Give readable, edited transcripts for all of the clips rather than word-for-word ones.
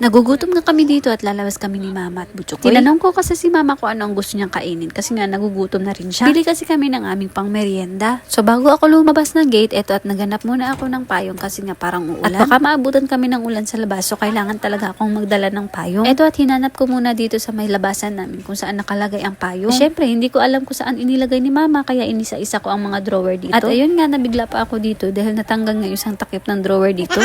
Nagugutom na kami dito at lalabas kami ni Mama at Butchokoy. Tinanong ko kasi si Mama ko ano ang gusto niyang kainin kasi nga nagugutom na rin siya. Bili kasi kami ng aming pang merienda. So bago ako lumabas ng gate, eto at naganap muna ako ng payong kasi nga parang uulan. At baka maabutan kami ng ulan sa labas, so kailangan talaga akong magdala ng payong. Eto at hinanap ko muna dito sa may labasan namin kung saan nakalagay ang payong. Siyempre, hindi ko alam kung saan inilagay ni Mama kaya inisa-isa ko ang mga drawer dito. At ayun nga, nabigla pa ako dito dahil natanggal nga yung isang takip ng drawer dito.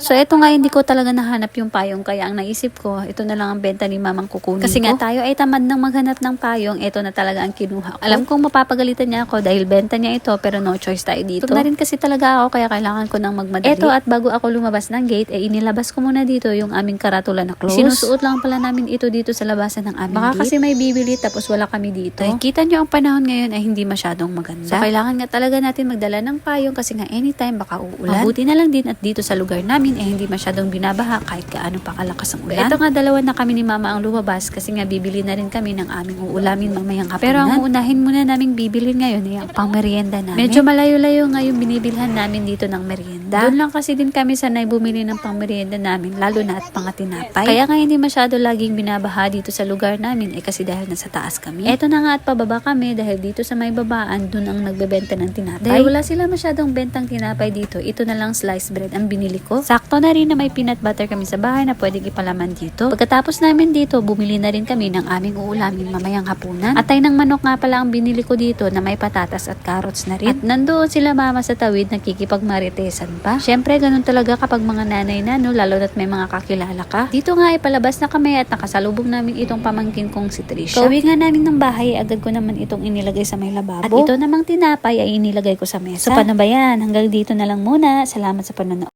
So, eto nga, hindi ko talaga nahanap yung payong. Kaya ang naisip ko, ito na lang ang benta ni Mamang kukunin ko. Kasi nga tayo ay tamad ng maghanap ng payong. Ito na talaga ang kinuha ko. Alam kong mapapagalitan niya ako dahil benta niya ito, pero no choice tayo dito. Ito na rin kasi talaga ako, kaya kailangan ko nang magmadali. Eto, at bago ako lumabas ng gate, inilabas ko muna dito yung aming karatula na clothes. Sinusuot lang pala namin ito dito sa labasan ng aming gate. Baka kasi may bibili tapos wala kami dito. Ay, kita nyo ang panahon ngayon ay hindi masyadong maganda. So, kailangan nga talaga natin magdala ng payong kasi nga anytime baka uulan. Mabuti na lang din at dito sa lugar namin hindi masyadong binabaha kahit gaano pa kalakas ang ulan. Ito nga, dalawa na kami ni Mama ang lumabas kasi nga bibili na rin kami ng aming uulamin mamayang hapunan. Pero ang uunahin muna naming bibili ngayon ay ang pang merienda namin. Medyo malayo-layo nga yung binibilhan namin dito ng merienda. Doon lang kasi din kami sanay bumili ng pang merienda namin, lalo na at pang tinapay. Kaya nga hindi masyado laging binabaha dito sa lugar namin kasi dahil nasa taas kami. Ito na nga at pababa kami dahil dito sa may babaan doon ang nagbebenta ng tinapay. Dahil wala sila masyadong bentang tinapay dito, ito na lang sliced bread ang binili ko. Sakto na rin na may peanut butter kami sa bahay na pwedeng ipalaman dito. Pagkatapos namin dito, bumili na rin kami ng aming uulamin mamayang hapunan. Atay ng manok nga pala ang binili ko dito na may patatas at carrots na rin. At nandoon sila Mama sa tawid nakikipagmaritesan pa. Syempre, ganun talaga kapag mga nanay na, no, lalo na't may mga kakilala ka. Dito nga palabas na kami at nakasalubong namin itong pamangkin kong si Trisha. Kauwi nga namin ng bahay, agad ko naman itong inilagay sa may lababo. At ito namang tinapay ay inilagay ko sa mesa. So paano ba yan? Hanggang dito na lang muna. Salamat sa panonood.